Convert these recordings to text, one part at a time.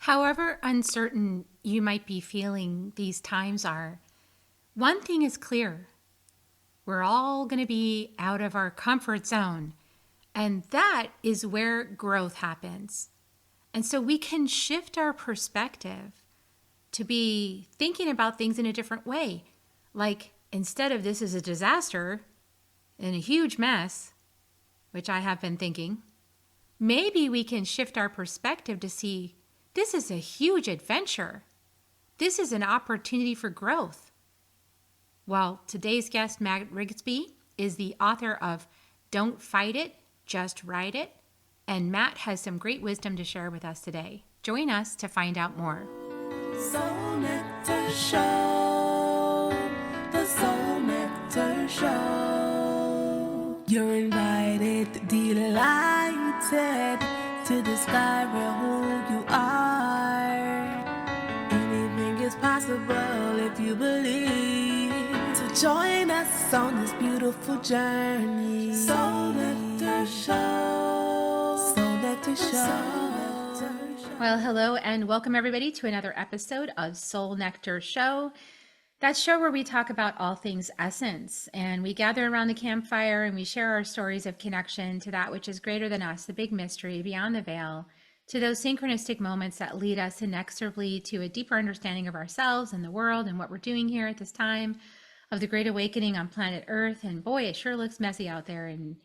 However uncertain you might be feeling these times are, one thing is clear. We're all going to be out of our comfort zone, and that is where growth happens. And so we can shift our perspective to be thinking about things in a different way. Like instead of this is a disaster and a huge mess, which I have been thinking, maybe we can shift our perspective to see this is a huge adventure. This is an opportunity for growth. Well, today's guest, Matt Rigsby, is the author of Don't Fight It, Just Ride It. And Matt has some great wisdom to share with us today. Join us to find out more. Soul Nectar Show, the Soul Nectar Show. You're invited, delighted to discover who you are. Anything is possible if you believe. So join us on this beautiful journey. Soul Nectar Show, Soul Nectar Show. Well, hello and welcome everybody to another episode of Soul Nectar Show. That show where we talk about all things essence, and we gather around the campfire and we share our stories of connection to that which is greater than us, the big mystery beyond the veil, to those synchronistic moments that lead us inexorably to a deeper understanding of ourselves and the world and what we're doing here at this time of the great awakening on planet Earth. And boy, it sure looks messy out there, and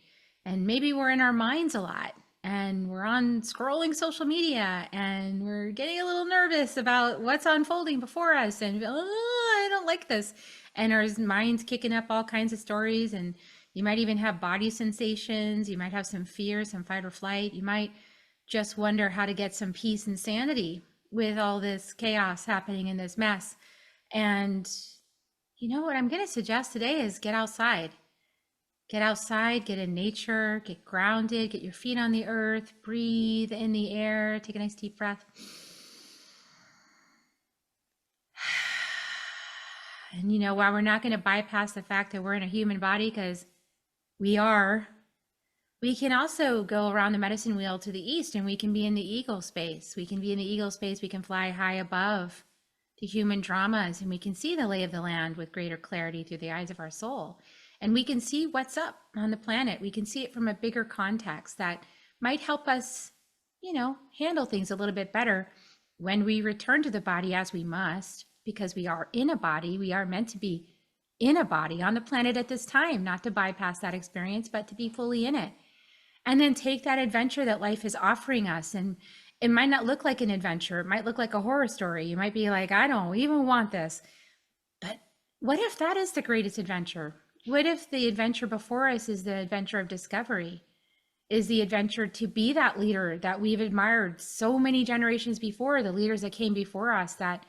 maybe we're in our minds a lot. And we're on scrolling social media and we're getting a little nervous about what's unfolding before us. And I don't like this. And our mind's kicking up all kinds of stories. And you might even have body sensations. You might have some fear, some fight or flight. You might just wonder how to get some peace and sanity with all this chaos happening in this mess. And you know what I'm going to suggest today is get outside. Get outside, get in nature, get grounded, get your feet on the earth, breathe in the air, take a nice deep breath. And you know, while we're not going to bypass the fact that we're in a human body, because we are, we can also go around the medicine wheel to the east and we can be in the eagle space. We can be in the eagle space, we can fly high above the human dramas, and we can see the lay of the land with greater clarity through the eyes of our soul. And we can see what's up on the planet. We can see it from a bigger context that might help us, you know, handle things a little bit better when we return to the body, as we must, because we are in a body. We are meant to be in a body on the planet at this time, not to bypass that experience, but to be fully in it. And then take that adventure that life is offering us. And it might not look like an adventure. It might look like a horror story. You might be like, I don't even want this. But what if that is the greatest adventure? What if the adventure before us is the adventure of discovery, is the adventure to be that leader that we've admired so many generations before, the leaders that came before us that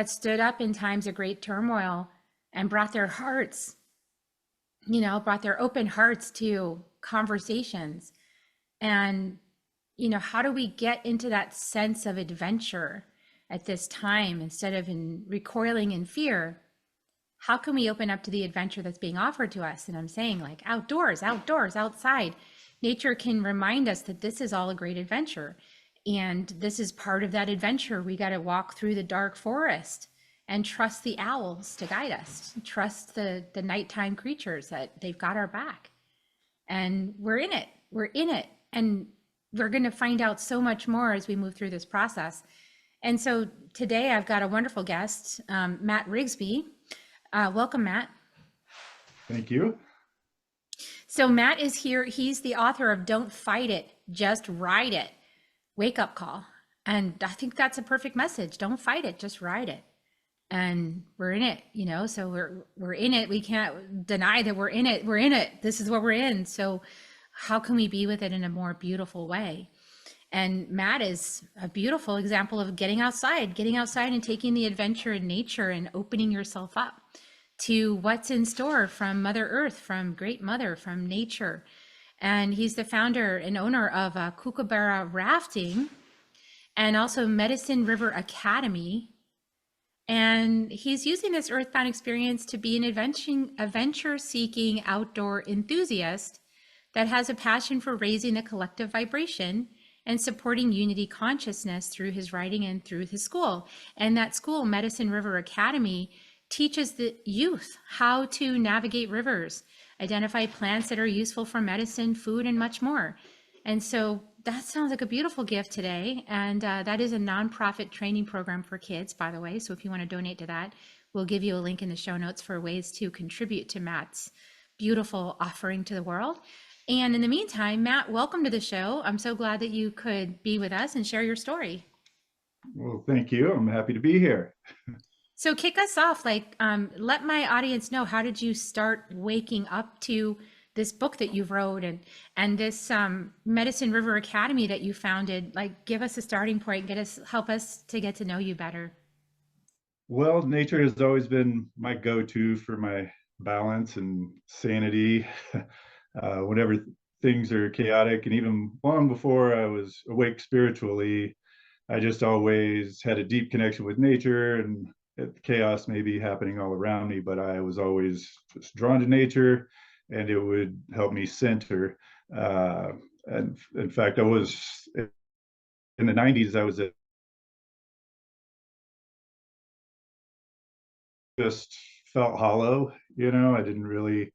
stood up in times of great turmoil and brought their hearts, you know, brought their open hearts to conversations. And, you know, how do we get into that sense of adventure at this time instead of in recoiling in fear? How can we open up to the adventure that's being offered to us? And I'm saying, like, outdoors, outside. Nature can remind us that this is all a great adventure. And this is part of that adventure. We got to walk through the dark forest and trust the owls to guide us. Trust the nighttime creatures that they've got our back. And we're in it. And we're going to find out so much more as we move through this process. And so today I've got a wonderful guest, Matt Rigsby. Welcome, Matt. Thank you. So Matt is here. He's the author of Don't Fight It, Just Ride It. Wake up call. And I think that's a perfect message. Don't fight it, just ride it. And we're in it, you know, so we're in it. We can't deny that we're in it. We're in it. This is what we're in. So how can we be with it in a more beautiful way? And Matt is a beautiful example of getting outside and taking the adventure in nature and opening yourself up to what's in store from Mother Earth, from Great Mother, from nature. And he's the founder and owner of Kookaburra Rafting and also Medicine River Academy. And he's using this earthbound experience to be an adventure-seeking outdoor enthusiast that has a passion for raising the collective vibration and supporting unity consciousness through his writing and through his school. And that school, Medicine River Academy, teaches the youth how to navigate rivers, identify plants that are useful for medicine, food, and much more. And so that sounds like a beautiful gift today. And that is a nonprofit training program for kids, by the way. So if you want to donate to that, we'll give you a link in the show notes for ways to contribute to Matt's beautiful offering to the world. And in the meantime, Matt, welcome to the show. I'm so glad that you could be with us and share your story. Well, thank you. I'm happy to be here. So kick us off, like, let my audience know, how did you start waking up to this book that you wrote and this Medicine River Academy that you founded? Like, give us a starting point, help us to get to know you better. Well, nature has always been my go-to for my balance and sanity. Whenever things are chaotic, and even long before I was awake spiritually, I just always had a deep connection with nature, and chaos may be happening all around me, but I was always just drawn to nature, and it would help me center. And in fact, I was in the 90s, I was just felt hollow. I didn't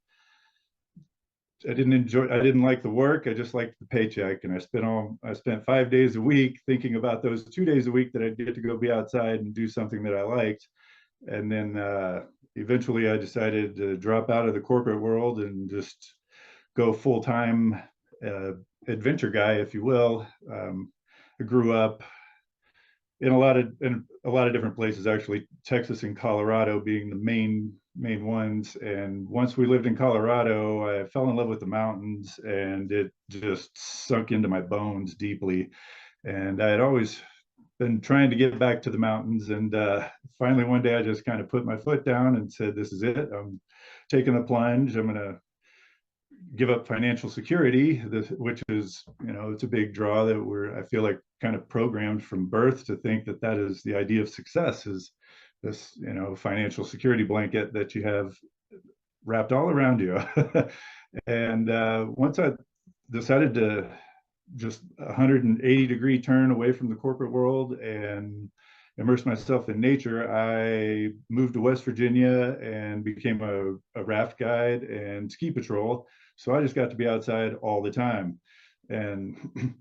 like the work. I just liked the paycheck. And I spent 5 days a week thinking about those 2 days a week that I'd get to go be outside and do something that I liked. And then eventually I decided to drop out of the corporate world and just go full-time adventure guy, if you will. I grew up in a lot of different places, actually, Texas and Colorado being the main ones. And once we lived in Colorado, I fell in love with the mountains, and it just sunk into my bones deeply. And I had always been trying to get back to the mountains, and finally one day I just kind of put my foot down and said, "This is it. I'm taking the plunge. I'm going to give up financial security," which is, it's a big draw that I feel like kind of programmed from birth to think that that is the idea of success, is this, financial security blanket that you have wrapped all around you. And once I decided to just 180-degree turn away from the corporate world and immerse myself in nature, I moved to West Virginia and became a raft guide and ski patrol. So I just got to be outside all the time, and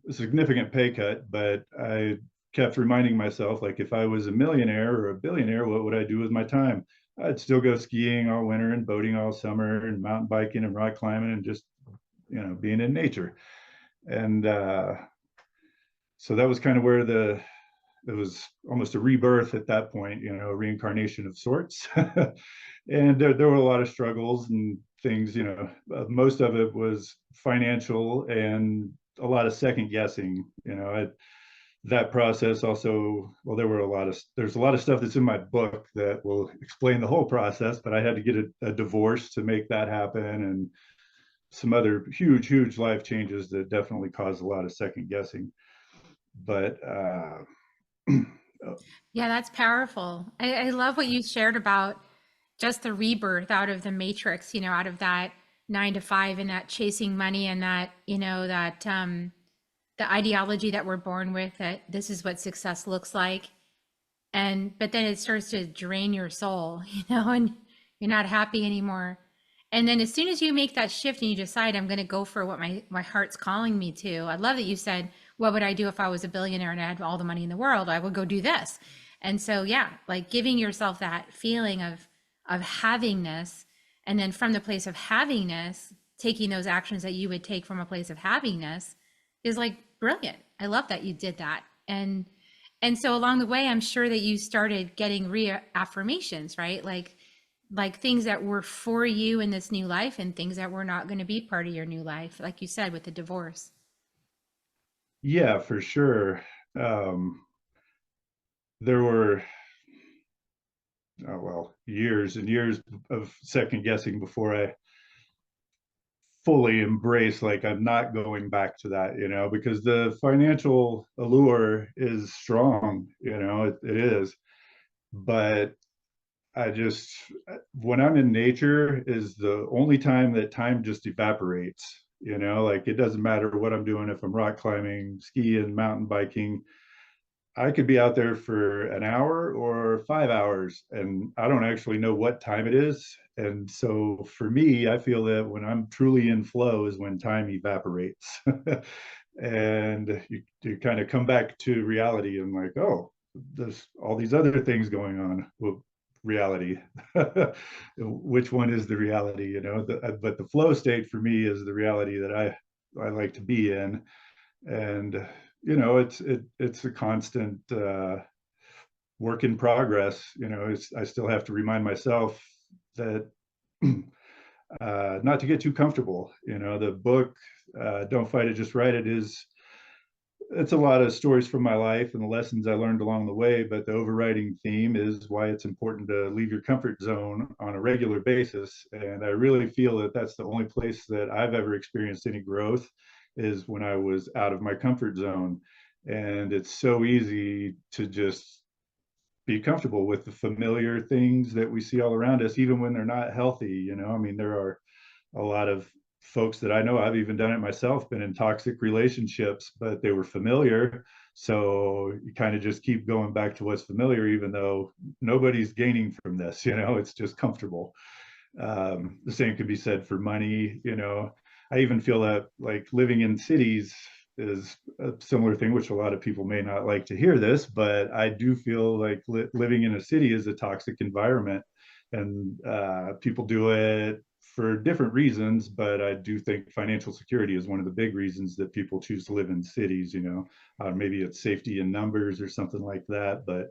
a significant pay cut, but I kept reminding myself, like, if I was a millionaire or a billionaire, what would I do with my time? I'd still go skiing all winter and boating all summer and mountain biking and rock climbing and just, being in nature. And so that was kind of where it was almost a rebirth at that point, a reincarnation of sorts. And there were a lot of struggles and things, most of it was financial and a lot of second guessing. That process also, well, there's a lot of stuff that's in my book that will explain the whole process, but I had to get a divorce to make that happen, and some other huge life changes that definitely caused a lot of second guessing. But Yeah, that's powerful. I love what you shared about just the rebirth out of the matrix, out of that 9 to 5 and that chasing money and that, that the ideology that we're born with, that this is what success looks like. But then it starts to drain your soul, and you're not happy anymore. And then as soon as you make that shift and you decide, I'm going to go for what my heart's calling me to. I love that you said, what would I do if I was a billionaire and I had all the money in the world? I would go do this. And so, yeah, like giving yourself that feeling of havingness, and then from the place of havingness, taking those actions that you would take from a place of havingness is like brilliant. I love that you did that. And so along the way, I'm sure that you started getting reaffirmations, right? Like things that were for you in this new life and things that were not going to be part of your new life, like you said, with the divorce. yeah, for sure. There were, years and years of second guessing before I fully embrace, like, I'm not going back to that, because the financial allure is strong, it is. But I just, when I'm in nature, is the only time that time just evaporates. You know, like it doesn't matter what I'm doing, if I'm rock climbing, skiing, mountain biking, I could be out there for an hour or 5 hours and I don't actually know what time it is. And so for me, I feel that when I'm truly in flow is when time evaporates. And you kind of come back to reality and like, oh, there's all these other things going on. Well, reality. Which one is the reality? You know, but the flow state for me is the reality that I like to be in. And you know, it's a constant work in progress. You know, I still have to remind myself that not to get too comfortable. You know, the book "Don't Fight It, Just Write It" is, it's a lot of stories from my life and the lessons I learned along the way, but the overriding theme is why it's important to leave your comfort zone on a regular basis. And I really feel that that's the only place that I've ever experienced any growth is when I was out of my comfort zone. And it's so easy to just be comfortable with the familiar things that we see all around us, even when they're not healthy. You know, I mean, there are a lot of folks that I know, I've even done it myself, been in toxic relationships, but they were familiar. So you kind of just keep going back to what's familiar, even though nobody's gaining from this, you know, it's just comfortable. The same could be said for money. You know, I even feel that like living in cities is a similar thing, which a lot of people may not like to hear this, but I do feel like living in a city is a toxic environment. And people do it for different reasons, but I do think financial security is one of the big reasons that people choose to live in cities. You know, maybe it's safety in numbers or something like that. But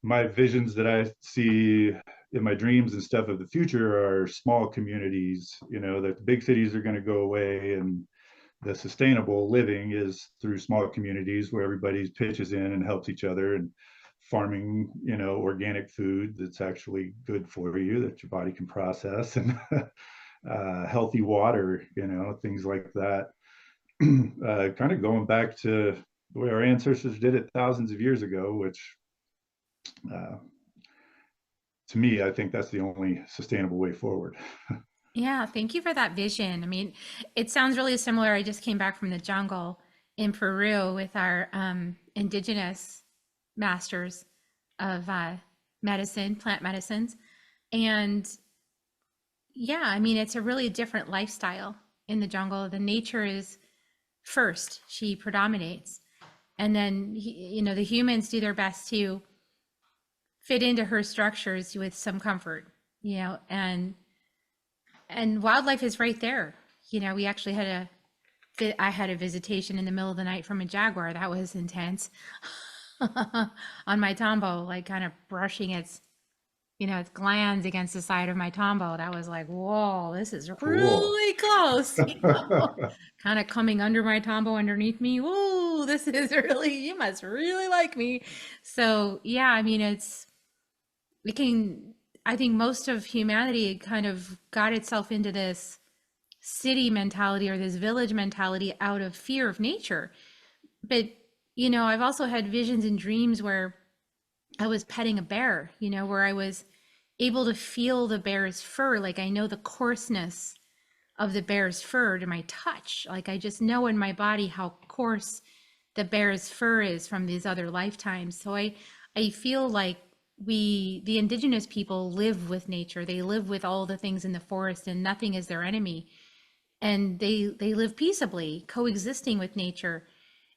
my visions that I see in my dreams and stuff of the future are small communities. You know, that the big cities are going to go away, and the sustainable living is through small communities where everybody pitches in and helps each other, and farming, you know, organic food that's actually good for you, that your body can process, and healthy water, you know, things like that. Kind of going back to the way our ancestors did it thousands of years ago, which uh, to me, I think that's the only sustainable way forward. Yeah, thank you for that vision. I mean, it sounds really similar. I just came back from the jungle in Peru with our indigenous masters of medicine, plant medicines. And yeah, I mean, it's a really different lifestyle in the jungle. The nature is first, she predominates. And then, you know, the humans do their best to fit into her structures with some comfort, you know, and wildlife is right there. You know, we actually had I had a visitation in the middle of the night from a jaguar. That was intense. On my tombo, like kind of brushing its, you know, its glands against the side of my tombo. That was like, whoa, this is Cool. really close. You know? Kind of coming under my tombo underneath me. Whoa, this is really, you must really like me. So yeah, I mean, it can, I think most of humanity kind of got itself into this city mentality or this village mentality out of fear of nature. But, you know, I've also had visions and dreams where I was petting a bear, you know, where I was able to feel the bear's fur. Like I know the coarseness of the bear's fur to my touch. Like I just know in my body how coarse the bear's fur is from these other lifetimes. So I feel like the indigenous people live with nature. They live with all the things in the forest and nothing is their enemy. And they live peaceably, coexisting with nature.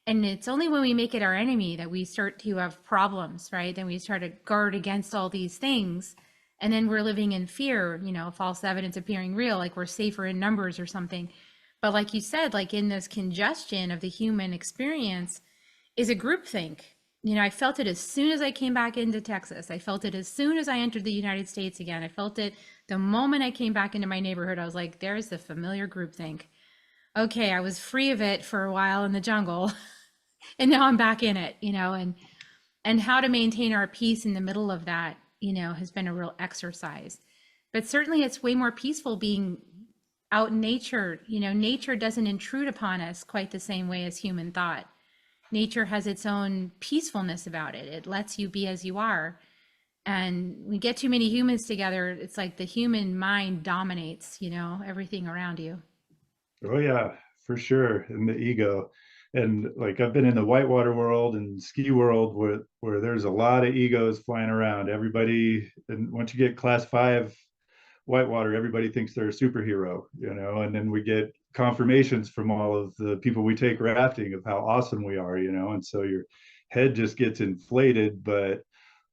And it's only when we make it our enemy that we start to have problems, right? Then we start to guard against all these things. And then we're living in fear, you know, false evidence appearing real, like we're safer in numbers or something. But like you said, like in this congestion of the human experience is a groupthink. You know, I felt it as soon as I came back into Texas. I felt it as soon as I entered the United States again. I felt it the moment I came back into my neighborhood. I was like, there's the familiar groupthink. Okay, I was free of it for a while in the jungle. And now I'm back in it, you know, and how to maintain our peace in the middle of that, you know, has been a real exercise. But certainly it's way more peaceful being out in nature. You know, nature doesn't intrude upon us quite the same way as human thought. Nature has its own peacefulness about it. It lets you be as you are. And we get too many humans together, it's like the human mind dominates, you know, everything around you. Oh yeah, for sure. And the ego. And like I've been in the whitewater world and ski world where there's a lot of egos flying around. Everybody, and once you get class 5 whitewater, everybody thinks they're a superhero, and then we get confirmations from all of the people we take rafting of how awesome we are, and so your head just gets inflated. But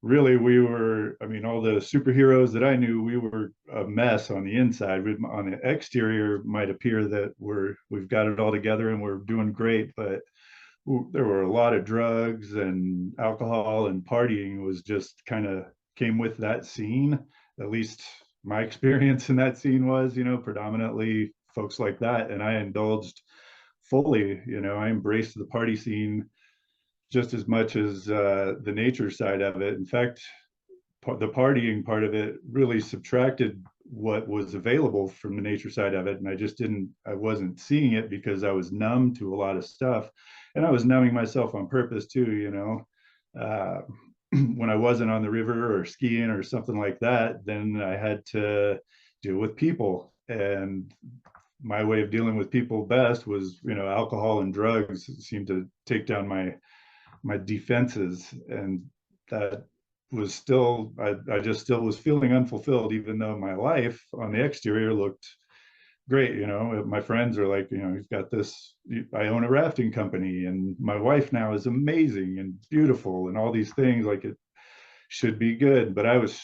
really, I mean, all the superheroes that I knew, we were a mess on the inside. On the exterior, might appear that we've got it all together and we're doing great, but there were a lot of drugs and alcohol, and partying was just kind of came with that scene. At least my experience in that scene was, predominantly folks like that. And I indulged fully, I embraced the party scene just as much as the nature side of it. In fact, the partying part of it really subtracted what was available from the nature side of it. And I wasn't seeing it because I was numb to a lot of stuff. And I was numbing myself on purpose too, when I wasn't on the river or skiing or something like that, then I had to deal with people. And my way of dealing with people best was, alcohol and drugs seemed to take down my defenses. And that was still, I just still was feeling unfulfilled, even though my life on the exterior looked great. My friends are like, you've got this, I own a rafting company and my wife now is amazing and beautiful and all these things, like it should be good. But I was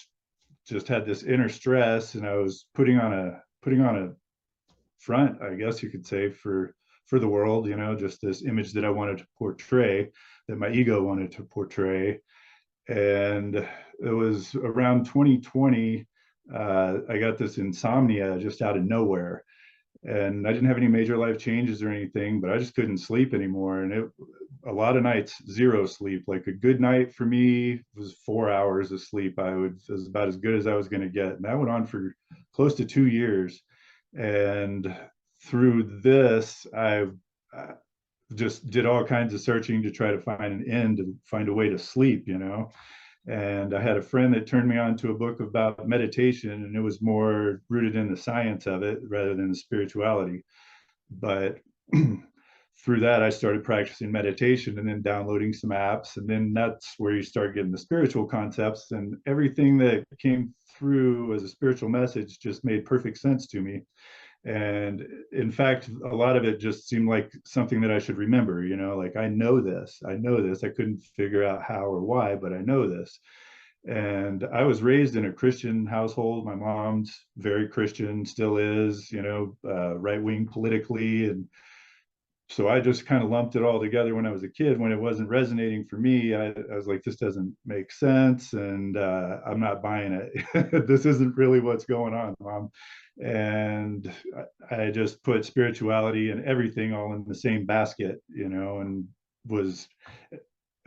just had this inner stress, and I was putting on a front, I guess you could say, for the world, just this image that I wanted to portray, that my ego wanted to portray. And it was around 2020, I got this insomnia just out of nowhere. And I didn't have any major life changes or anything, but I just couldn't sleep anymore. And a lot of nights, zero sleep. Like a good night for me was 4 hours of sleep. It was about as good as I was going to get. And that went on for close to 2 years. And through this, I just did all kinds of searching to try to find an end and find a way to sleep, And I had a friend that turned me on to a book about meditation, and it was more rooted in the science of it rather than the spirituality. But through that, I started practicing meditation and then downloading some apps. And then that's where you start getting the spiritual concepts, and everything that came through as a spiritual message just made perfect sense to me. And in fact, a lot of it just seemed like something that I should remember, like I know this. I couldn't figure out how or why, but I know this. And I was raised in a Christian household. My mom's very Christian, still is, right wing politically. And so I just kind of lumped it all together when I was a kid. When it wasn't resonating for me, I was like, this doesn't make sense, and I'm not buying it. This isn't really what's going on, Mom. And I just put spirituality and everything all in the same basket, and was,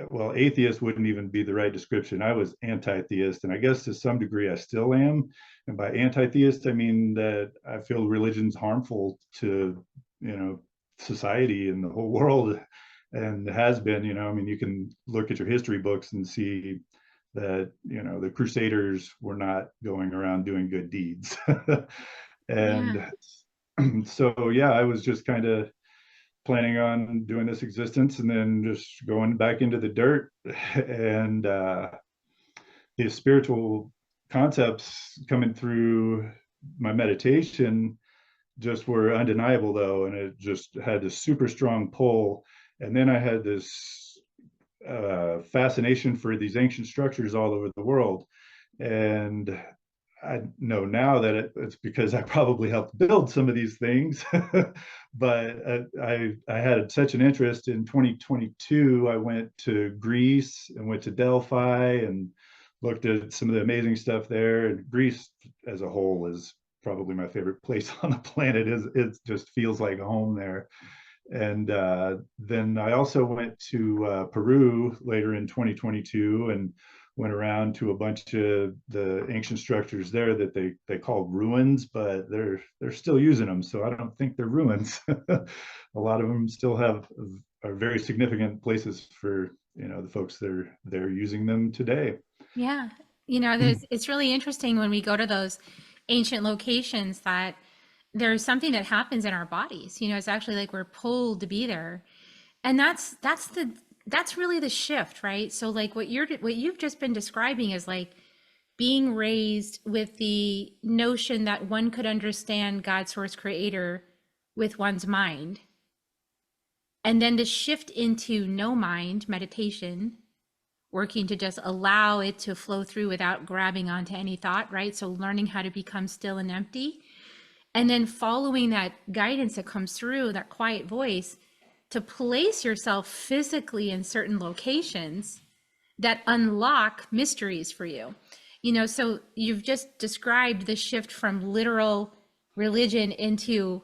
well, atheist wouldn't even be the right description. I was anti-theist, and I guess to some degree I still am. And by anti-theist, I mean that I feel religion's harmful to, society and the whole world, and has been. I mean, you can look at your history books and see that, the Crusaders were not going around doing good deeds. Yeah. And so, yeah, I was just kind of planning on doing this existence and then just going back into the dirt. And the spiritual concepts coming through my meditation just were undeniable, though, and it just had this super strong pull. And then I had this fascination for these ancient structures all over the world. And I know now that it's because I probably helped build some of these things. But I had such an interest. In 2022, I went to Greece and went to Delphi and looked at some of the amazing stuff there. And Greece as a whole is probably my favorite place on the planet. It just feels like home there. And then I also went to Peru later in 2022 and went around to a bunch of the ancient structures there that they call ruins, but they're still using them, so I don't think they're ruins. A lot of them still are very significant places for, the folks that are they're using them today. Yeah. It's really interesting when we go to those ancient locations that there's something that happens in our bodies. It's actually like we're pulled to be there. And that's really the shift, right? So like what you've just been describing is like being raised with the notion that one could understand God source creator with one's mind. And then to shift into no mind meditation, working to just allow it to flow through without grabbing onto any thought, right? So learning how to become still and empty. And then following that guidance that comes through, that quiet voice, to place yourself physically in certain locations that unlock mysteries for you. So you've just described the shift from literal religion into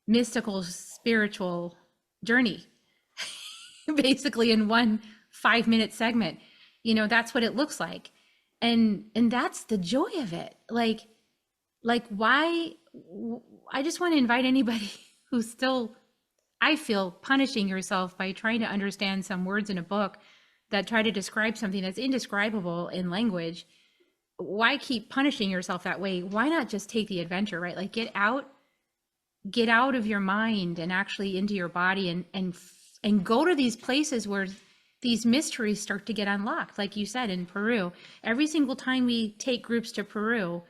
mystical spiritual journey, basically in one 5-minute segment. That's what it looks like. And that's the joy of it. Like why, I just want to invite anybody who's still, I feel, punishing yourself by trying to understand some words in a book that try to describe something that's indescribable in language. Why keep punishing yourself that way? Why not just take the adventure, right? Like get out of your mind and actually into your body and go to these places where these mysteries start to get unlocked. Like you said, in Peru, every single time we take groups to Peru,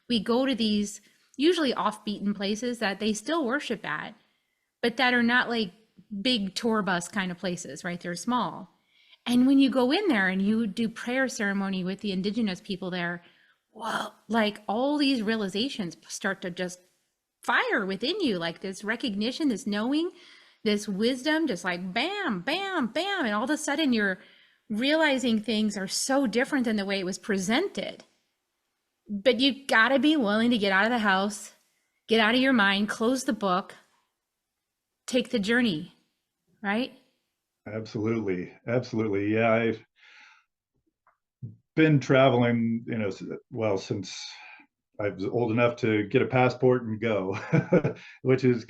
we go to these usually off-beaten places that they still worship at, but that are not like big tour bus kind of places, right? They're small. And when you go in there and you do prayer ceremony with the indigenous people there, well, like all these realizations start to just fire within you, like this recognition, this knowing, this wisdom, just like bam, bam, bam. And all of a sudden you're realizing things are so different than the way it was presented. But you gotta be willing to get out of the house, get out of your mind, close the book, take the journey, right? Absolutely. Absolutely. Yeah. I've been traveling, well, since I was old enough to get a passport and go, which is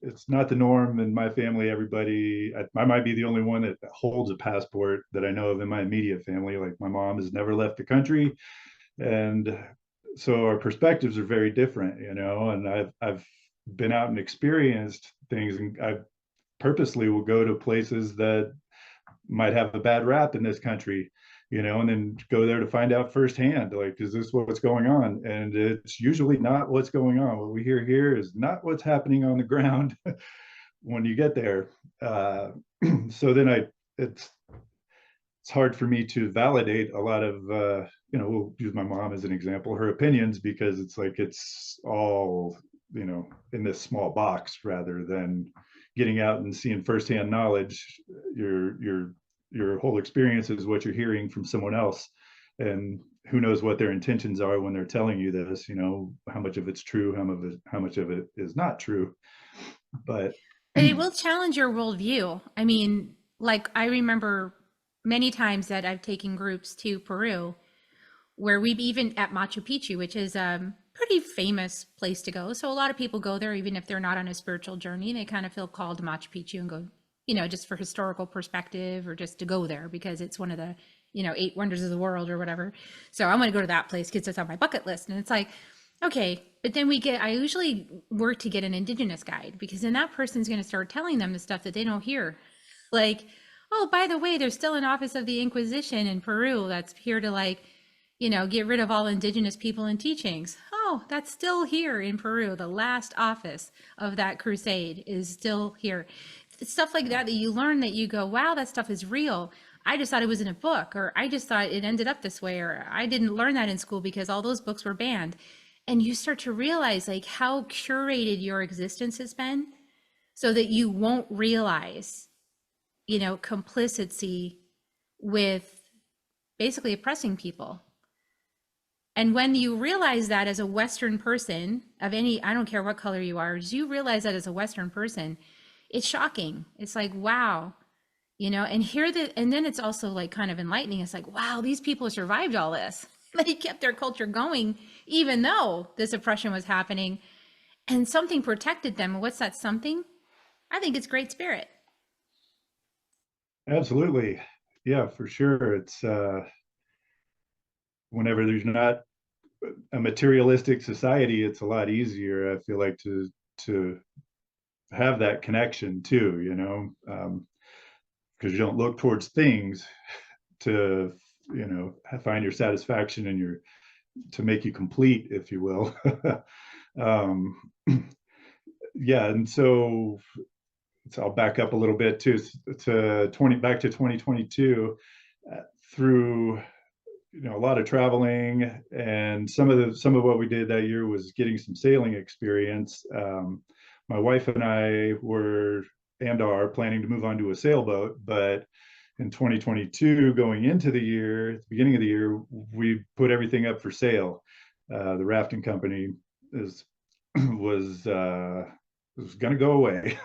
it's not the norm in my family. Everybody, I might be the only one that holds a passport that I know of in my immediate family. Like my mom has never left the country. And so our perspectives are very different, and I've been out and experienced things, and I purposely will go to places that might have a bad rap in this country, and then go there to find out firsthand, like, is this what's going on? And it's usually not what's going on. What we hear here is not what's happening on the ground when you get there. So then it's hard for me to validate a lot of, we'll use my mom as an example, her opinions, because it's like it's all, in this small box, rather than getting out and seeing firsthand knowledge. Your whole experience is what you're hearing from someone else, and who knows what their intentions are when they're telling you this. How much of it's true, how much of it is not true. But it will challenge your worldview. I mean, like I remember many times that I've taken groups to Peru, where we've even at Machu Picchu, which is a pretty famous place to go. So a lot of people go there, even if they're not on a spiritual journey, they kind of feel called to Machu Picchu and go, just for historical perspective, or just to go there because it's one of the, 8 wonders of the world or whatever. So I'm going to go to that place because it's on my bucket list. And it's like, okay, but then I usually work to get an indigenous guide, because then that person's going to start telling them the stuff that they don't hear. Like, oh, by the way, there's still an office of the Inquisition in Peru that's here to get rid of all indigenous people and teachings. Oh, that's still here in Peru. The last office of that crusade is still here. Stuff like that you learn, that you go, wow, that stuff is real. I just thought it was in a book, or I just thought it ended up this way, or I didn't learn that in school because all those books were banned. And you start to realize like how curated your existence has been, so that you won't realize, complicity with basically oppressing people. And when you realize that as a Western person of any, I don't care what color you are, as you realize that as a Western person, it's shocking. It's like, wow, and then it's also like kind of enlightening. It's like, wow, these people survived all this. They kept their culture going, even though this oppression was happening, and something protected them. What's that something? I think it's Great Spirit. absolutely, yeah, for sure. It's whenever there's not a materialistic society, it's a lot easier, I feel like, to to have that connection too, because you don't look towards things to, find your satisfaction and to make you complete, if you will. um, yeah, and so I'll back up a little bit back to 2022, through a lot of traveling, and some of what we did that year was getting some sailing experience. My wife and I are planning to move onto a sailboat, but in 2022, going into the year, at the beginning of the year, we put everything up for sale. The rafting company was going to go away.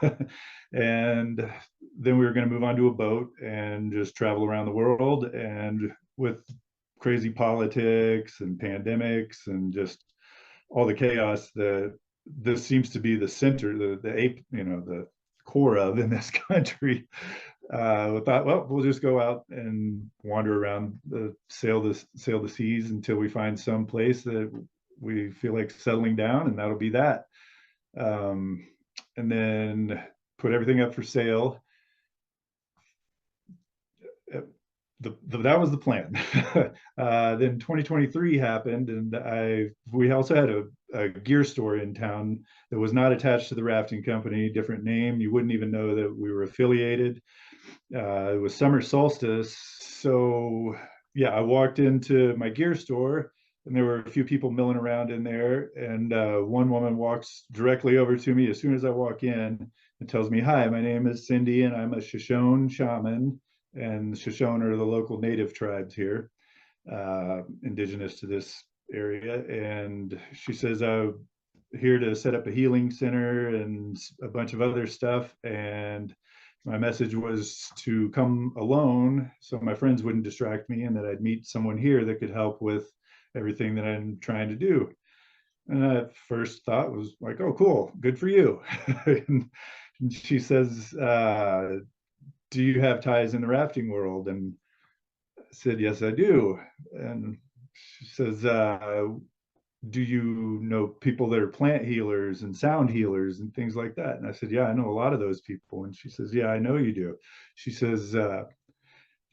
And then we were going to move onto a boat and just travel around the world. And with crazy politics and pandemics and just all the chaos that this seems to be the center, the core of in this country, we thought, well, we'll just go out and wander around, sail the seas until we find some place that we feel like settling down, and that'll be that. And then put everything up for sale. That was the plan. Then 2023 happened, and we also had a gear store in town that was not attached to the rafting company, different name. You wouldn't even know that we were affiliated. It was summer solstice. So yeah, I walked into my gear store and there were a few people milling around in there. And one woman walks directly over to me as soon as I walk in and tells me, "Hi, my name is Cindy and I'm a Shoshone shaman." And the Shoshone are the local native tribes here, indigenous to this area. And she says, "I'm here to set up a healing center and a bunch of other stuff. And my message was to come alone so my friends wouldn't distract me, and that I'd meet someone here that could help with everything that I'm trying to do." And I first thought was like, "Oh, cool, good for you." And she says, "Do you have ties in the rafting world?" And I said, "Yes, I do." And she says, "Do you know people that are plant healers and sound healers and things like that?" And I said, "Yeah, I know a lot of those people." And she says, "Yeah, I know you do." She says,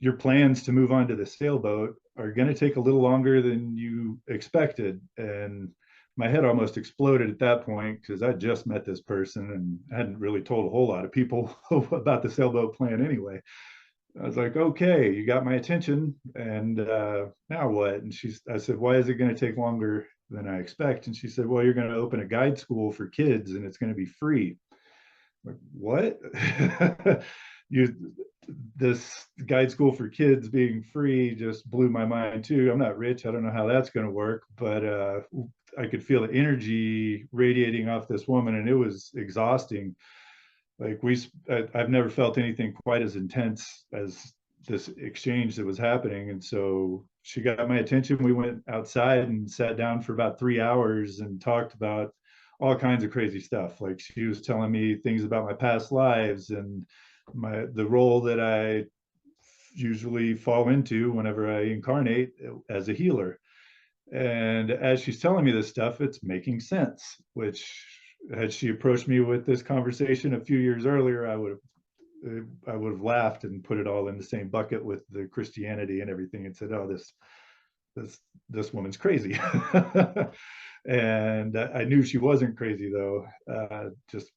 "Your plans to move on to the sailboat are going to take a little longer than you expected." And my head almost exploded at that point because I just met this person and hadn't really told a whole lot of people about the sailboat plan anyway. I was like, "Okay, you got my attention, and now what?" And I said, "Why is it going to take longer than I expect?" And she said, "Well, you're going to open a guide school for kids, and it's going to be free." I'm like, "What?" you This guide school for kids being free just blew my mind too. I'm not rich. I don't know how that's going to work, but I could feel the energy radiating off this woman, and it was exhausting. Like I've never felt anything quite as intense as this exchange that was happening. And so she got my attention. We went outside and sat down for about 3 hours and talked about all kinds of crazy stuff. Like she was telling me things about my past lives and the role that I usually fall into whenever I incarnate as a healer. And as she's telling me this stuff, it's making sense, which had she approached me with this conversation a few years earlier, I would have laughed and put it all in the same bucket with the Christianity and everything and said, "Oh, this woman's crazy." And I knew she wasn't crazy though. Just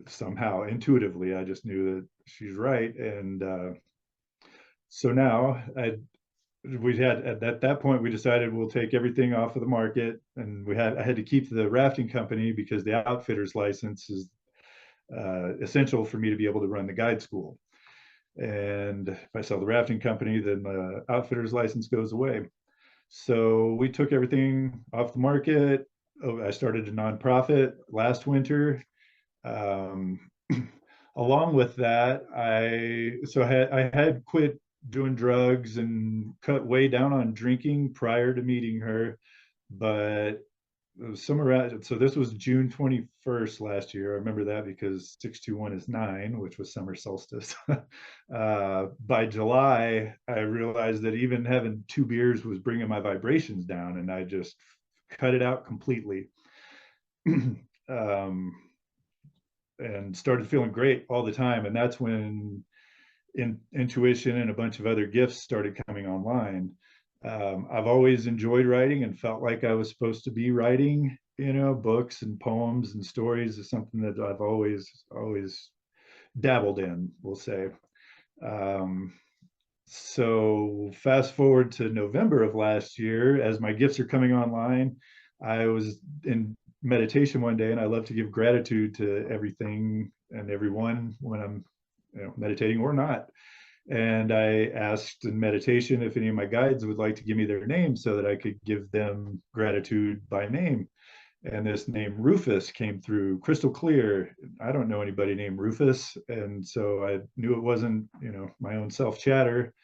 somehow intuitively, I just knew that she's right. And so now at that point we decided we'll take everything off of the market, and I had to keep the rafting company because the outfitter's license is essential for me to be able to run the guide school. And if I sell the rafting company, then the outfitter's license goes away. So we took everything off the market. I started a nonprofit last winter. Along with that, I had quit doing drugs and cut way down on drinking prior to meeting her, but it was somewhere around, so this was June 21st last year. I remember that because 621 is 9, which was summer solstice. By July, I realized that even having 2 beers was bringing my vibrations down, and I just cut it out completely. and started feeling great all the time. And that's when intuition and a bunch of other gifts started coming online. I've always enjoyed writing and felt like I was supposed to be writing, books and poems and stories is something that I've always dabbled in, we'll say. Um, so fast forward to November of last year, as my gifts are coming online, I was in meditation one day, and I love to give gratitude to everything and everyone when I'm, meditating or not. And I asked in meditation if any of my guides would like to give me their name so that I could give them gratitude by name. And this name Rufus came through crystal clear. I don't know anybody named Rufus. And so I knew it wasn't, my own self chatter.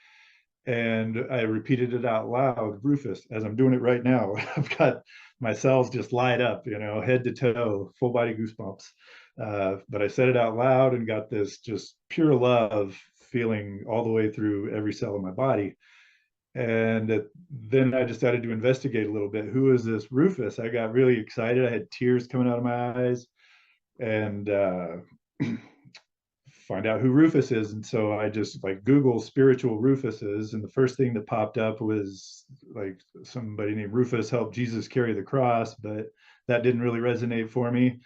And I repeated it out loud, Rufus, as I'm doing it right now. I've got my cells just light up, head to toe, full body goosebumps. But I said it out loud and got this just pure love feeling all the way through every cell of my body. And then I decided to investigate a little bit. Who is this Rufus? I got really excited. I had tears coming out of my eyes, and find out who Rufus is. And so I just like Google spiritual Rufuses, and the first thing that popped up was like somebody named Rufus helped Jesus carry the cross, but that didn't really resonate for me.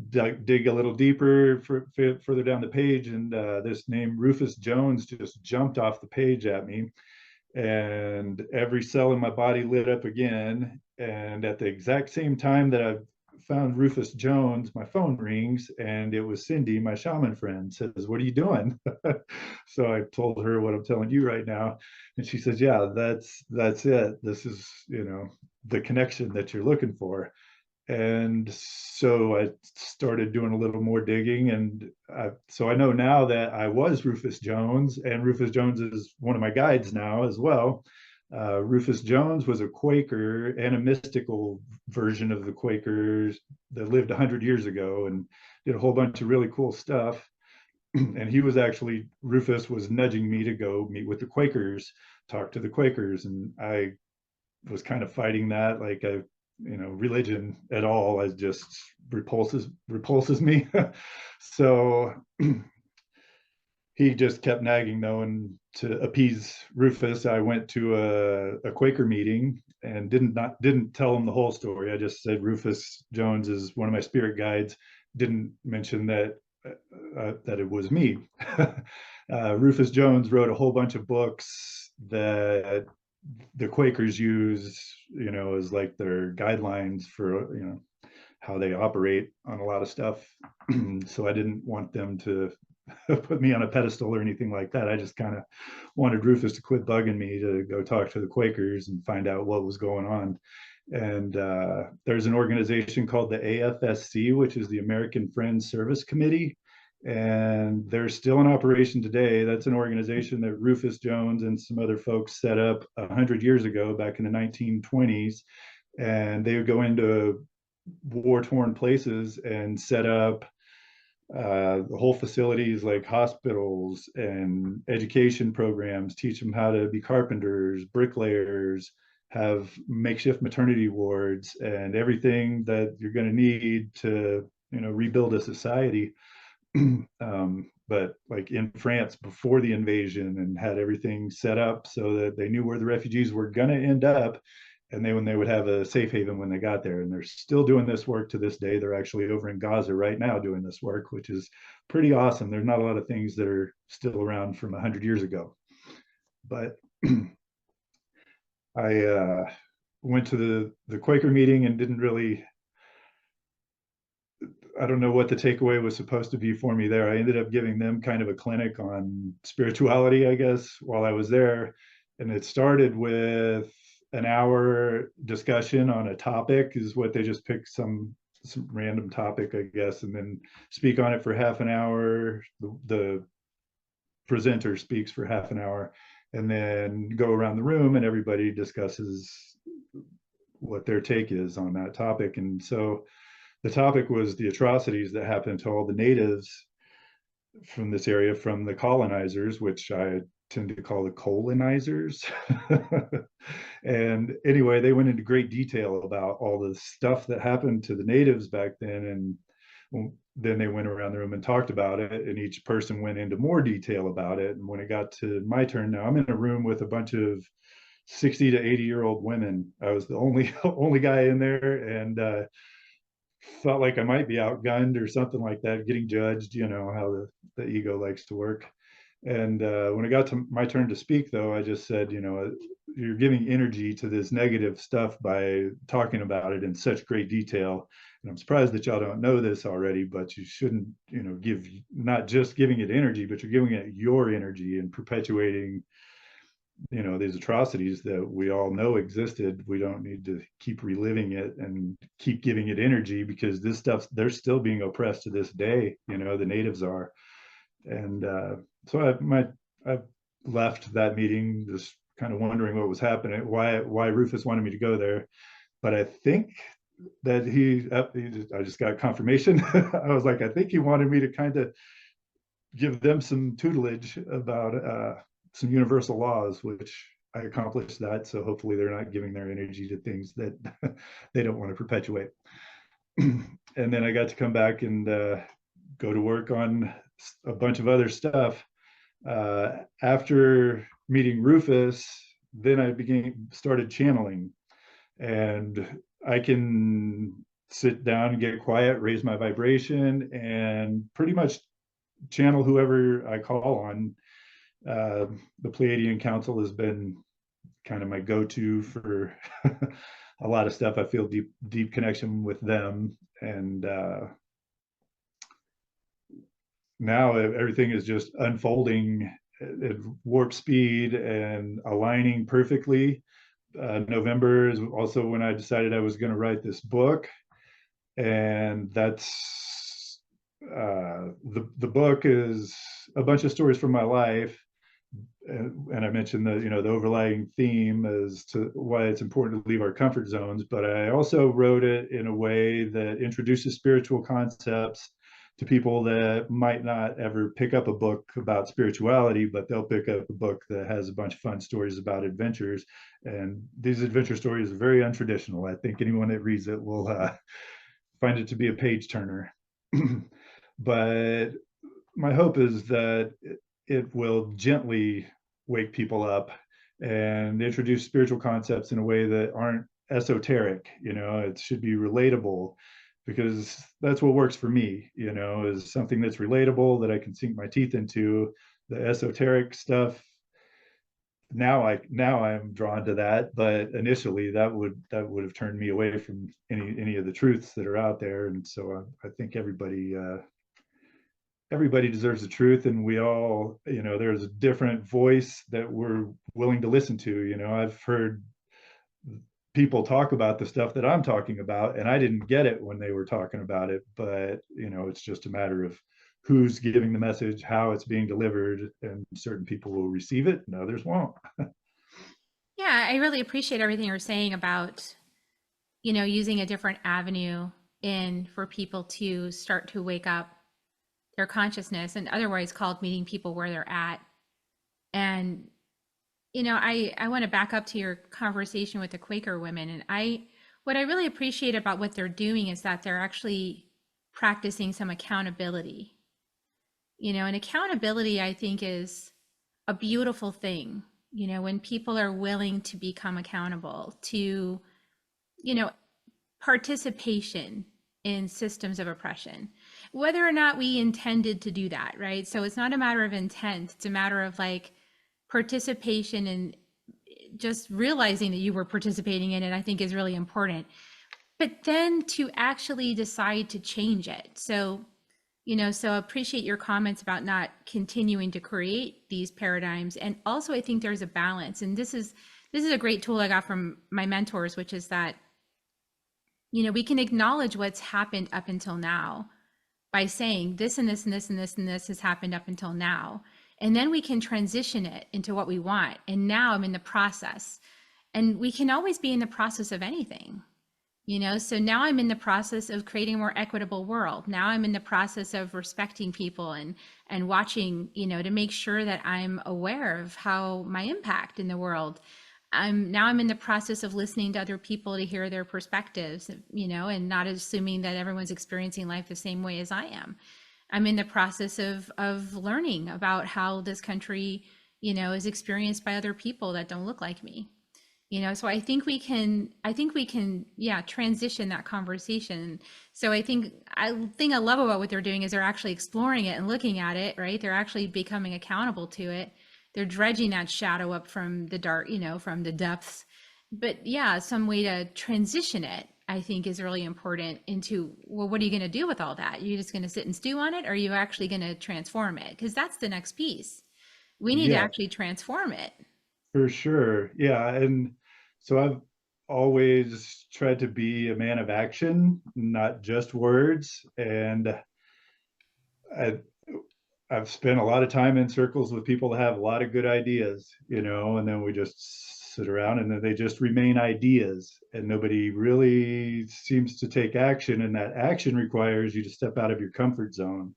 Dig a little deeper further down the page, and this name Rufus Jones just jumped off the page at me, and every cell in my body lit up again. And at the exact same time that I found Rufus Jones, my phone rings, and it was Cindy, my shaman friend, says, "What are you doing?" So I told her what I'm telling you right now, and she says, "Yeah, that's it. This is, the connection that you're looking for." And so I started doing a little more digging, and so I know now that I was Rufus Jones, and Rufus Jones is one of my guides now as well. Rufus Jones was a Quaker and a mystical version of the Quakers that lived 100 years ago and did a whole bunch of really cool stuff. And Rufus was nudging me to go meet with the Quakers, talk to the Quakers. And I was kind of fighting that, like religion at all as just repulses me. So he just kept nagging though, and to appease Rufus, I went to a Quaker meeting and didn't tell him the whole story. I just said Rufus Jones is one of my spirit guides. Didn't mention that it was me. Rufus Jones wrote a whole bunch of books that the Quakers use, as like their guidelines for, how they operate on a lot of stuff. So I didn't want them to put me on a pedestal or anything like that. I just kind of wanted Rufus to quit bugging me to go talk to the Quakers and find out what was going on. And there's an organization called the AFSC, which is the American Friends Service Committee. And they're still in operation today. That's an organization that Rufus Jones and some other folks set up 100 years ago, back in the 1920s. And they would go into war-torn places and set up the whole facilities like hospitals and education programs, teach them how to be carpenters, bricklayers, have makeshift maternity wards, and everything that you're going to need to, rebuild a society. But like in France before the invasion, and had everything set up so that they knew where the refugees were going to end up, and when they would have a safe haven when they got there. And they're still doing this work to this day. They're actually over in Gaza right now doing this work, which is pretty awesome. There's not a lot of things that are still around from 100 years ago. But I went to the Quaker meeting and didn't really, I don't know what the takeaway was supposed to be for me there. I ended up giving them kind of a clinic on spirituality, I guess, while I was there. And it started with an hour discussion on a topic, is what they just pick some random topic, I guess, and then speak on it for half an hour. The presenter speaks for half an hour, and then go around the room and everybody discusses what their take is on that topic. And so the topic was the atrocities that happened to all the natives from this area, from the colonizers, which I tend to call the colonizers. And anyway, they went into great detail about all the stuff that happened to the natives back then, and Well, then they went around the room and talked about it, and each person went into more detail about it. And when it got to my turn, now I'm in a room with a bunch of 60 to 80-year-old women. I was the only only guy in there, and felt like I might be outgunned or something like that, getting judged. You know how the ego likes to work. And when it got to my turn to speak, though, I just said, you're giving energy to this negative stuff by talking about it in such great detail. And I'm surprised that y'all don't know this already, but you shouldn't, give, not just giving it energy, but you're giving it your energy and perpetuating, these atrocities that we all know existed. We don't need to keep reliving it and keep giving it energy, because this stuff, they're still being oppressed to this day. The natives are. And so I left that meeting just kind of wondering what was happening, why Rufus wanted me to go there. But I think that I just got confirmation. I was like, I think he wanted me to kind of give them some tutelage about some universal laws, which I accomplished that. So hopefully they're not giving their energy to things that they don't want to perpetuate. And then I got to come back and go to work on a bunch of other stuff. After meeting Rufus, then I started channeling, and I can sit down and get quiet, raise my vibration, and pretty much channel whoever I call on. The Pleiadian Council has been kind of my go-to for a lot of stuff. I feel deep connection with them, and now everything is just unfolding at warp speed and aligning perfectly. November is also when I decided I was going to write this book, and that's the book is a bunch of stories from my life. And I mentioned the overlying theme as to why it's important to leave our comfort zones, but I also wrote it in a way that introduces spiritual concepts to people that might not ever pick up a book about spirituality, but they'll pick up a book that has a bunch of fun stories about adventures. And these adventure stories are very untraditional. I think anyone that reads it will find it to be a page turner. But my hope is that it will gently wake people up and introduce spiritual concepts in a way that aren't esoteric. It should be relatable, because that's what works for me, is something that's relatable that I can sink my teeth into. The esoteric stuff, now I'm drawn to that, but initially that would have turned me away from any of the truths that are out there. And so I think everybody deserves the truth, and we all, there's a different voice that we're willing to listen to. I've heard people talk about the stuff that I'm talking about, and I didn't get it when they were talking about it, but it's just a matter of who's giving the message, how it's being delivered, and certain people will receive it and others won't. Yeah, I really appreciate everything you're saying about, using a different avenue in for people to start to wake up their consciousness, and otherwise called meeting people where they're at. And I want to back up to your conversation with the Quaker women. And what I really appreciate about what they're doing is that they're actually practicing some accountability. And accountability, I think, is a beautiful thing. When people are willing to become accountable to, participation in systems of oppression, whether or not we intended to do that, right? So it's not a matter of intent. It's a matter of participation and just realizing that you were participating in it, I think, is really important. But then to actually decide to change it. So, so appreciate your comments about not continuing to create these paradigms. And also, I think there's a balance. And this is a great tool I got from my mentors, which is that, we can acknowledge what's happened up until now by saying this and this and this and this and this has happened up until now. And then we can transition it into what we want. And now I'm in the process. And we can always be in the process of anything, so now I'm in the process of creating a more equitable world. Now I'm in the process of respecting people and watching, to make sure that I'm aware of how my impact in the world. I'm in the process of listening to other people to hear their perspectives, and not assuming that everyone's experiencing life the same way as I am. I'm in the process of learning about how this country, is experienced by other people that don't look like me. So I think we can yeah, transition that conversation. So I think I love about what they're doing is they're actually exploring it and looking at it, right? They're actually becoming accountable to it. They're dredging that shadow up from the dark, from the depths. But yeah, some way to transition it, I think, is really important into, well, what are you going to do with all that? You just going to sit and stew on it, or are you actually going to transform it? Because that's the next piece. We need to Yeah, actually transform it. for sure. Yeah. And so I've always tried to be a man of action, not just words. And I, I've spent a lot of time in circles with people that have a lot of good ideas, and then we just sit around and then they just remain ideas and nobody really seems to take action. And that action requires you to step out of your comfort zone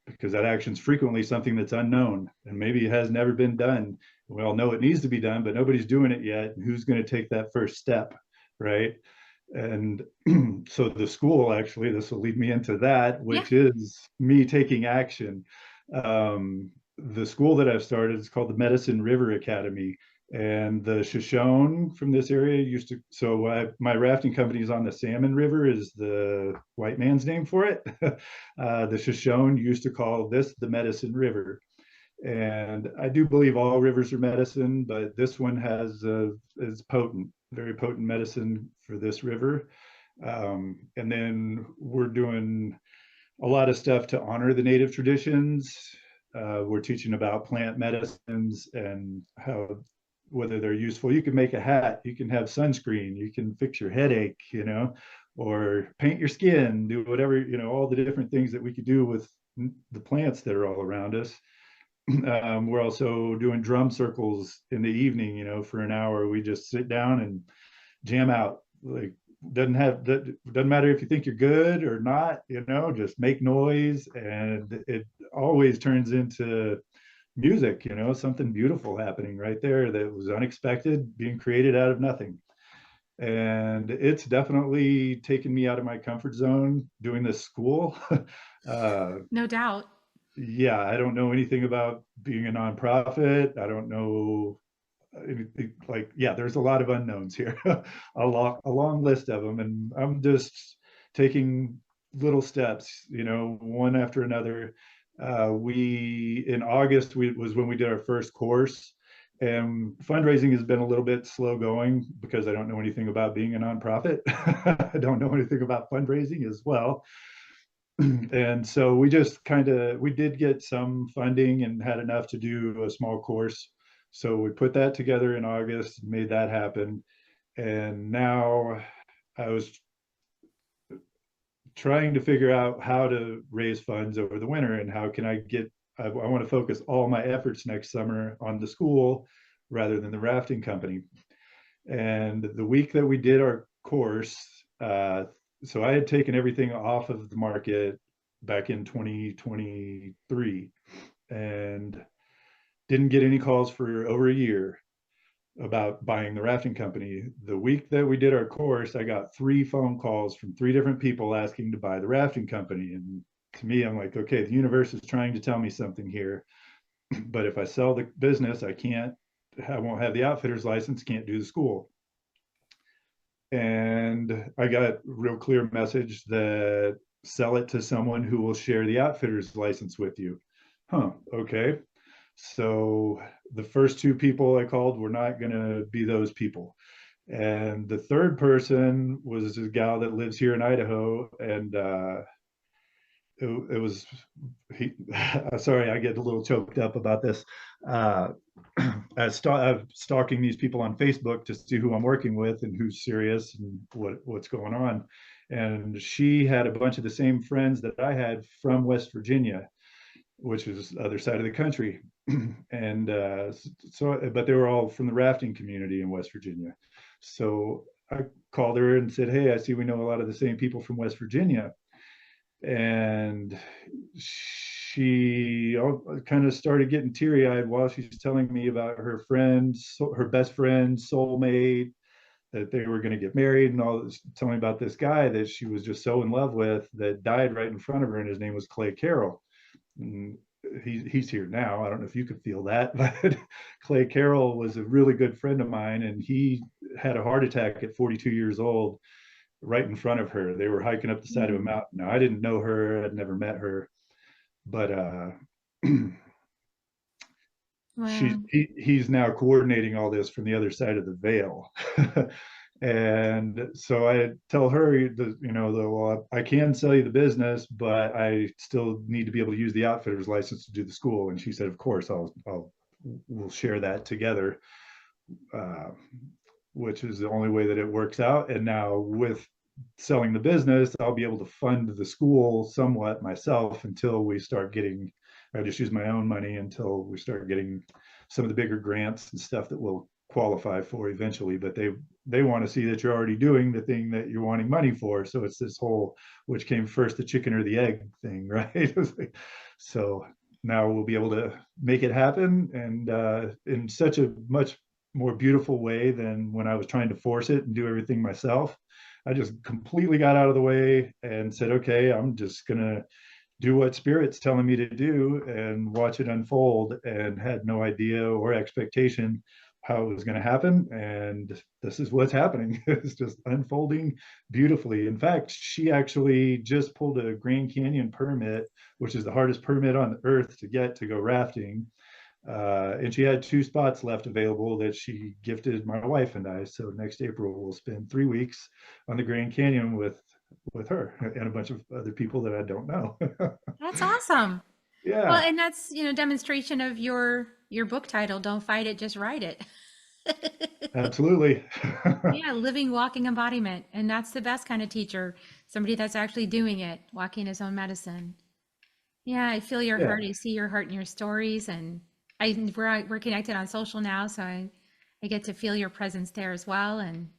because that action is frequently something that's unknown and maybe it has never been done. We all know it needs to be done, but nobody's doing it yet. And who's going to take that first step, right? And so the school, actually, this will lead me into that, Yeah. which is me taking action. The school that I've started is called the Medicine River Academy. And the Shoshone from this area used to, so my rafting company is on the Salmon River, is the white man's name for it. The Shoshone used to call this the Medicine River. And I do believe all rivers are medicine, but this one is potent, very potent medicine for this river. And then we're doing a lot of stuff to honor the native traditions. We're teaching about plant medicines and how whether they're useful. You can make a hat, you can have sunscreen, you can fix your headache, or paint your skin, do whatever, all the different things that we could do with the plants that are all around us. We're also doing drum circles in the evening, for an hour. We just sit down and jam out. Like doesn't matter if you think you're good or not, just make noise, and it always turns into music, something beautiful happening right there that was unexpected, being created out of nothing. And it's definitely taken me out of my comfort zone doing this school. uh, No doubt. yeah, I don't know anything about being a nonprofit. I don't know anything, like, yeah, there's a lot of unknowns here, a long list of them. And I'm just taking little steps, one after another. We, in August, was when we did our first course. And fundraising has been a little bit slow going because I don't know anything about being a nonprofit. I don't know anything about fundraising as well. And so we did get some funding and had enough to do a small course. So we put that together in August, made that happen. And now I was trying to figure out how to raise funds over the winter and how can I want to focus all my efforts next summer on the school rather than the rafting company. And the week that we did our course, so I had taken everything off of the market back in 2023 and didn't get any calls for over a year about buying the rafting company. The week that we did our course, I got 3 phone calls from 3 different people asking to buy the rafting company. And to me, I'm like, okay, the universe is trying to tell me something here. But if I sell the business, I won't have the outfitter's license, can't do the school. And I got a real clear message that sell it to someone who will share the outfitter's license with you. Huh, okay. So the first 2 people I called were not going to be those people. And the third person was a gal that lives here in Idaho. And it was, sorry, I get a little choked up about this. I'm stalking these people on Facebook to see who I'm working with and who's serious and what's going on. And she had a bunch of the same friends that I had from West Virginia, which is the other side of the country. And but they were all from the rafting community in West Virginia. So I called her and said, hey, I see we know a lot of the same people from West Virginia. And she kind of started getting teary-eyed while she's telling me about her friends, her best friend, soulmate, that they were going to get married and all this, telling me about this guy that she was just so in love with that died right in front of her, and his name was Clay Carroll. And he's here now. I don't know if you could feel that, but Clay Carroll was a really good friend of mine, and he had a heart attack at 42 years old right in front of her. They were hiking up the side of a mountain. Now, I didn't know her, I'd never met her, but Wow. he's now coordinating all this from the other side of the veil. And so I tell her, well, I can sell you the business, but I still need to be able to use the outfitter's license to do the school. And she said, of course, we'll share that together, uh, which is the only way that it works out. And now with selling the business, I'll be able to fund the school somewhat myself until we start getting, I just use my own money until we start getting some of the bigger grants and stuff that will qualify for eventually. But they want to see that you're already doing the thing that you're wanting money for. So it's this whole, which came first, the chicken or the egg thing, right? So now we'll be able to make it happen, and in such a much more beautiful way than when I was trying to force it and do everything myself. I just completely got out of the way and said, okay, I'm just going to do what Spirit's telling me to do and watch it unfold, and had no idea or expectation how it was going to happen. And this is what's happening. It's just unfolding beautifully. In fact, she actually just pulled a Grand Canyon permit, which is the hardest permit on earth to get to go rafting. And she had 2 spots left available that she gifted my wife and I. So next April, we'll spend 3 weeks on the Grand Canyon with her and a bunch of other people that I don't know. That's awesome. Well, Yeah, and that's, demonstration of your book title, Don't Fight It, Just Write It. absolutely. Yeah, living, walking embodiment. And that's the best kind of teacher, somebody that's actually doing it, walking his own medicine. Yeah, I feel your Yeah. heart. I see your heart in your stories, and we're connected on social now, so I get to feel your presence there as well. And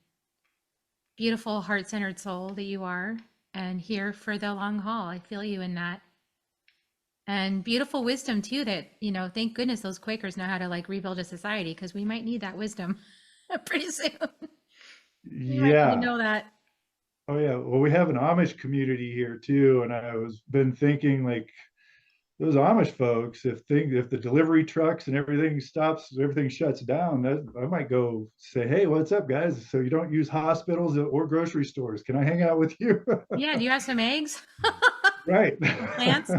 beautiful heart-centered soul that you are, and here for the long haul. I feel you in that. And beautiful wisdom too, that, thank goodness those Quakers know how to like rebuild a society, because we might need that wisdom pretty soon. We might need to Yeah. know that. Oh yeah. Well, we have an Amish community here too, and I was been thinking like those Amish folks, if the delivery trucks and everything stops, everything shuts down, that I might go say, hey, what's up, guys? So you don't use hospitals or grocery stores. Can I hang out with you? Yeah, do you have some eggs? Right. Some plants?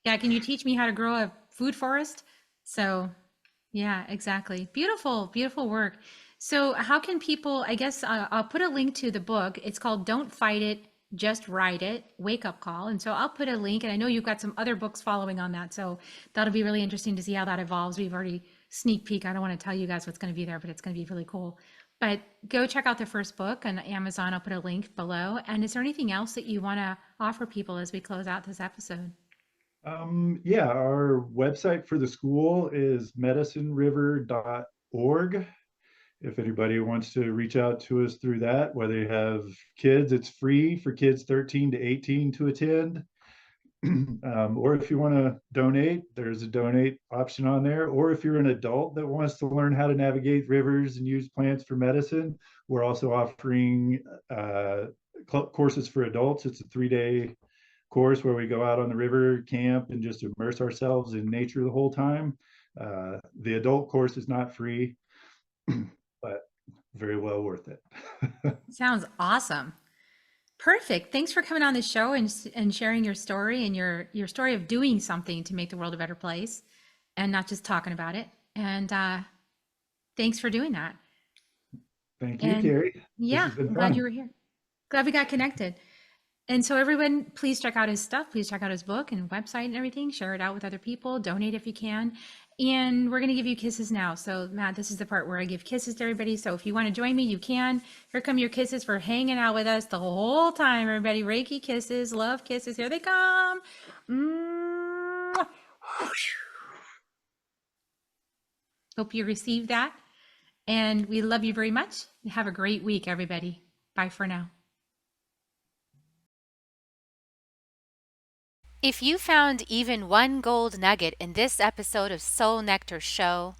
Yeah, can you teach me how to grow a food forest? So, yeah, exactly. Beautiful, beautiful work. So, how can people, I guess I'll put a link to the book. It's called Don't Fight It, Just Write It, Wake Up Call. And so I'll put a link, and I know you've got some other books following on that. So, that'll be really interesting to see how that evolves. We've already sneak peek. I don't want to tell you guys what's going to be there, but it's going to be really cool. But go check out the first book on Amazon. I'll put a link below. And is there anything else that you want to offer people as we close out this episode? Yeah, our website for the school is medicineriver.org. If anybody wants to reach out to us through that, whether you have kids, it's free for kids 13 to 18 to attend. Or if you want to donate, there's a donate option on there. Or if you're an adult that wants to learn how to navigate rivers and use plants for medicine, we're also offering courses for adults. It's a 3-day course where we go out on the river, camp, and just immerse ourselves in nature the whole time. The adult course is not free, but very well worth it. Sounds awesome. Perfect. Thanks for coming on the show and sharing your story and your story of doing something to make the world a better place and not just talking about it. And thanks for doing that. Thank you, And Carrie. This yeah, has been I'm glad you fun. were here. Glad we got connected. And so everyone, please check out his stuff. Please check out his book and website and everything. Share it out with other people. Donate if you can. And we're going to give you kisses now. So Matt, this is the part where I give kisses to everybody. So if you want to join me, you can. Here come your kisses for hanging out with us the whole time, everybody. Reiki kisses, love kisses. Here they come. Mwah. Hope you received that. And we love you very much. Have a great week, everybody. Bye for now. If you found even one gold nugget in this episode of Soul Nectar Show,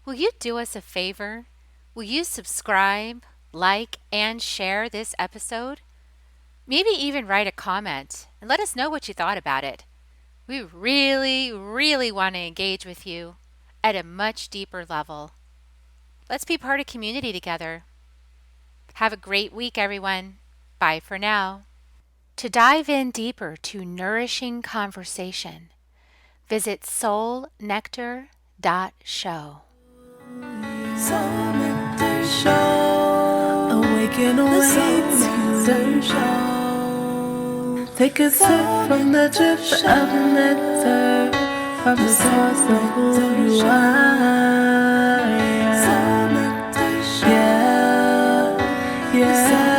will you do us a favor? Will you subscribe, like, and share this episode? Maybe even write a comment and let us know what you thought about it. We really, really want to engage with you at a much deeper level. Let's be part of community together. Have a great week, everyone. Bye for now. To dive in deeper to nourishing conversation, visit soulnectar.show. Soul Nectar Show. Awaken, awake, Nectar Show. Take a sip from the drip of nectar, from the source of who you are. Soul Nectar Show. Yeah, yeah.